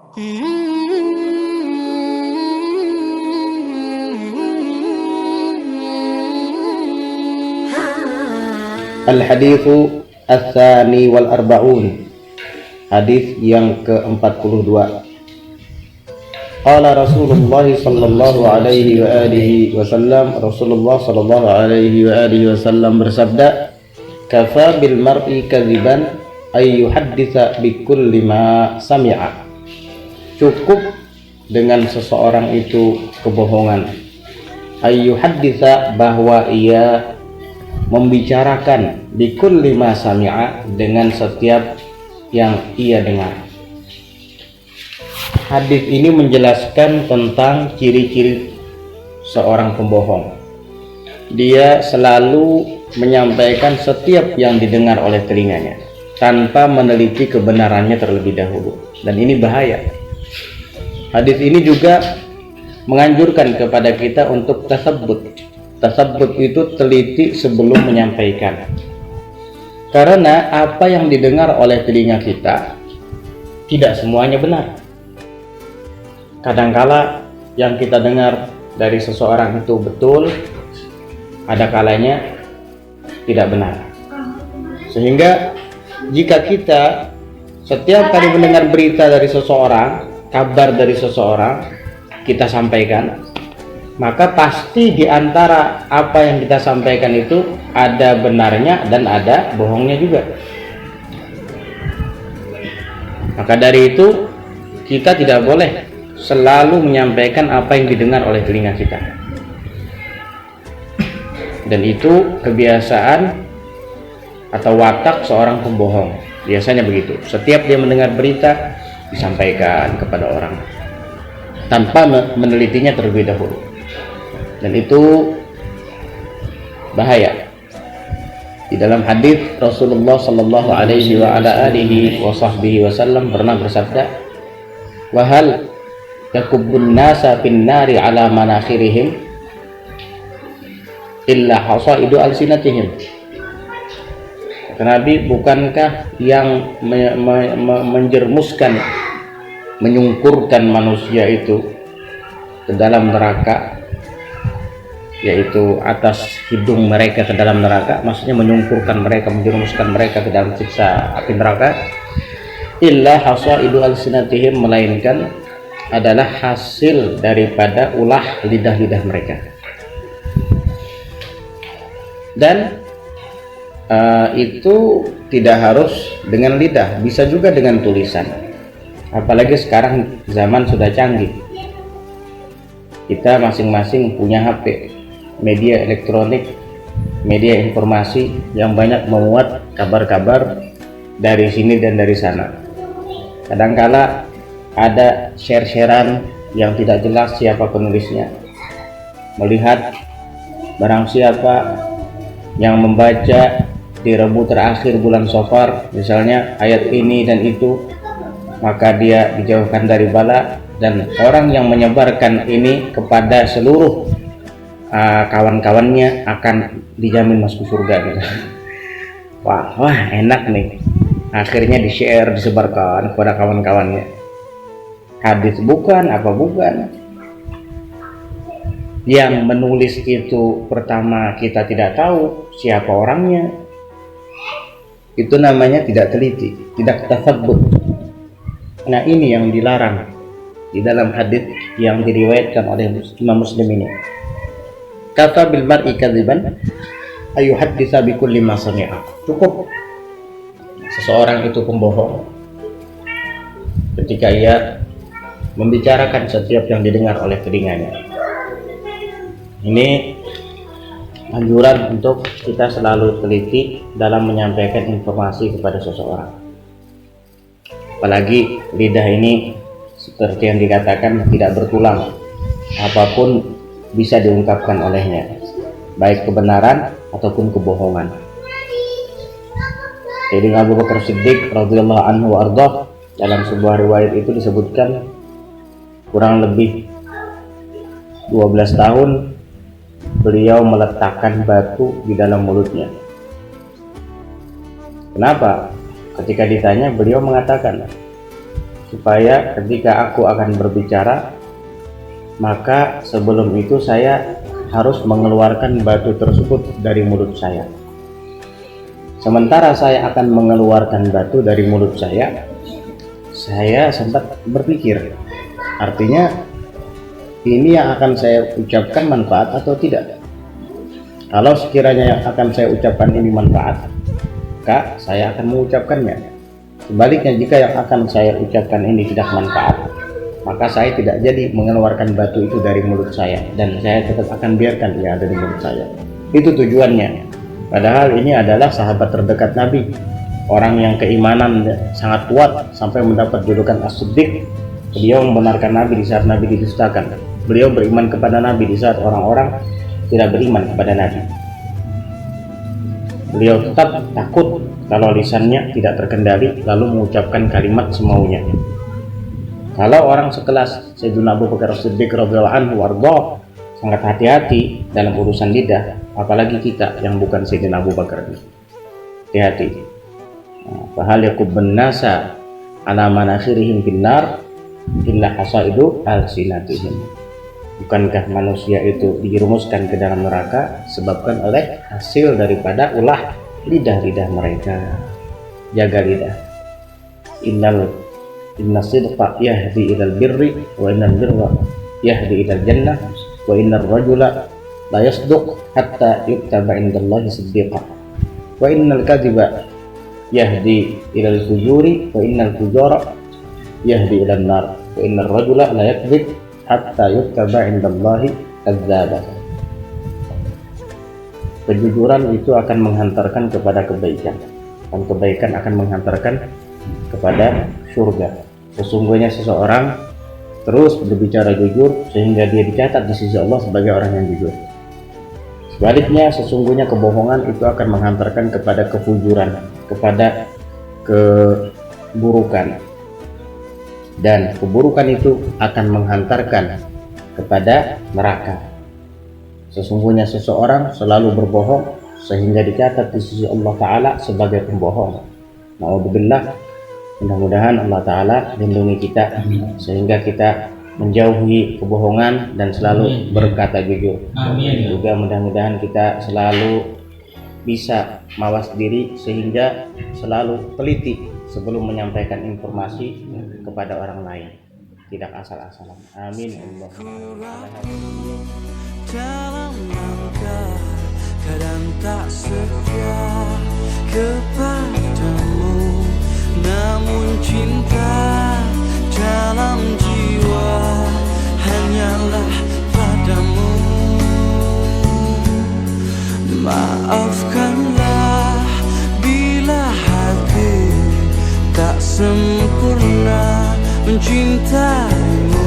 Al-hadithu ats-tsani wal arba'un. Hadis yang ke-42. Qala Rasulullah sallallahu alaihi wa alihi wasallam, Rasulullah sallallahu alaihi wa alihi wasallam bersabda, "Kafa bil mar'i kadziban ay yuhadditsa bi kulli ma sami'a." Cukup dengan seseorang itu kebohongan, ay yuhadditsa, bahwa ia membicarakan bikul lima sami'a, dengan setiap yang ia dengar. Hadis ini menjelaskan tentang ciri-ciri seorang pembohong. Dia selalu menyampaikan setiap yang didengar oleh telinganya tanpa meneliti kebenarannya terlebih dahulu, dan ini bahaya. Hadis ini juga menganjurkan kepada kita untuk tasabbut. Tasabbut itu teliti sebelum menyampaikan, karena apa yang didengar oleh telinga kita tidak semuanya benar. Kadangkala yang kita dengar dari seseorang itu betul, ada kalanya tidak benar. Sehingga jika kita setiap kali mendengar berita dari seseorang, kabar dari seseorang, kita sampaikan, maka pasti di antara apa yang kita sampaikan itu ada benarnya dan ada bohongnya juga. Maka dari itu kita tidak boleh selalu menyampaikan apa yang didengar oleh telinga kita. Dan itu kebiasaan atau watak seorang pembohong. Biasanya begitu. Setiap dia mendengar berita, disampaikan kepada orang tanpa menelitinya terlebih dahulu. Dan itu bahaya. Di dalam hadis Rasulullah sallallahu alaihi wa ala alihi wa sahbihi wasallam pernah bersabda, "Wa hal yakubbun nasa fin nari ala manakhirihim illa hasaidu alsinatihim." Kata Nabi, bukankah yang menjermuskan, menyungkurkan manusia itu ke dalam neraka, yaitu atas hidung mereka ke dalam neraka, maksudnya menyungkurkan mereka, menjerumuskan mereka ke dalam siksa api neraka, illa hasaidu alsinatihim, melainkan adalah hasil daripada ulah lidah-lidah mereka. Dan itu tidak harus dengan lidah, bisa juga dengan tulisan. Apalagi sekarang zaman sudah canggih, kita masing-masing punya HP, media elektronik, media informasi yang banyak memuat kabar-kabar dari sini dan dari sana. Kadangkala ada share-sharean yang tidak jelas siapa penulisnya. Melihat barang siapa yang membaca di Rabu terakhir bulan Safar misalnya ayat ini dan itu, maka dia dijauhkan dari bala, dan orang yang menyebarkan ini kepada seluruh kawan-kawannya akan dijamin masuk surga gitu. Wah enak nih, akhirnya di-share, disebarkan kepada kawan-kawannya. Hadis bukan, apa bukan. Yang menulis itu pertama kita tidak tahu siapa orangnya, itu namanya tidak teliti, tidak tasabbut. Nah ini yang dilarang di dalam hadis yang diriwayatkan oleh Imam Muslim ini. Kafa bil mar'i kadziban ay yuhadditsa bi kulli ma sami'a. Cukup seseorang itu pembohong ketika ia membicarakan setiap yang didengar oleh telinganya. Ini anjuran untuk kita selalu teliti dalam menyampaikan informasi kepada seseorang. Apalagi lidah ini seperti yang dikatakan tidak bertulang, apapun bisa diungkapkan olehnya, baik kebenaran ataupun kebohongan. Jadi Abu Bakar Siddiq radhiyallahu anhu ardhah, dalam sebuah riwayat itu disebutkan kurang lebih 12 tahun beliau meletakkan batu di dalam mulutnya. Kenapa? Ketika ditanya, beliau mengatakan, supaya ketika aku akan berbicara, maka sebelum itu saya harus mengeluarkan batu tersebut dari mulut saya. Sementara saya akan mengeluarkan batu dari mulut saya sempat berpikir, artinya ini yang akan saya ucapkan manfaat atau tidak. Kalau sekiranya yang akan saya ucapkan ini manfaat, maka saya akan mengucapkannya. Sebaliknya, jika yang akan saya ucapkan ini tidak manfaat, maka saya tidak jadi mengeluarkan batu itu dari mulut saya, dan saya tetap akan biarkan dia ada di mulut saya. Itu tujuannya. Padahal ini adalah sahabat terdekat Nabi, orang yang keimanan sangat kuat sampai mendapat julukan As-Siddiq. Beliau membenarkan Nabi di saat Nabi didustakan. Beliau beriman kepada Nabi di saat orang-orang tidak beriman kepada Nabi. Beliau tetap takut kalau lisannya tidak terkendali lalu mengucapkan kalimat semaunya. Kalau orang sekelas Sayyidina Abu Bakar As-Siddiq radhiyallahu anhu warḍah sangat hati-hati dalam urusan lidah, apalagi kita yang bukan Sayyidina Abu Bakar. Hati-hati. Fahal yakubun nasa ala manakhirihim finnar illa hasaidu alsinatihim. Bukankah manusia itu dijerumuskan ke dalam neraka sebabkan oleh hasil daripada ulah lidah-lidah mereka. Jaga lidah. Inna sidqa yahdi ilal birri wa innal birra yahdi ilal jannah wa innar rajula la yasduq hatta yuktaba indallahi siddiqa wa innal kadhiba yahdi ilal fujuri wa innal fujara yahdi ilal nar wa innar rajula la yakdzib hatta yuktaba indallahi kadzdzaba. Kejujuran itu akan menghantarkan kepada kebaikan, dan kebaikan akan menghantarkan kepada surga. Sesungguhnya seseorang terus berbicara jujur sehingga dia dicatat di sisi Allah sebagai orang yang jujur. Sebaliknya, sesungguhnya kebohongan itu akan menghantarkan kepada kefujuran, kepada keburukan, dan keburukan itu akan menghantarkan kepada neraka. Sesungguhnya seseorang selalu berbohong sehingga dicatat di sisi Allah Ta'ala sebagai pembohong. Na'udzubillah. Mudah-mudahan Allah Ta'ala lindungi kita sehingga kita menjauhi kebohongan dan selalu berkata jujur. Juga mudah-mudahan kita selalu bisa mawas diri sehingga selalu teliti sebelum menyampaikan informasi kepada orang lain, tidak asal-asalan. Amin. Dalam langkah kadang tak setia kepadamu, namun cinta dalam jiwa hanyalah padamu. Maafkanlah bila hati tak sempurna mencintaimu.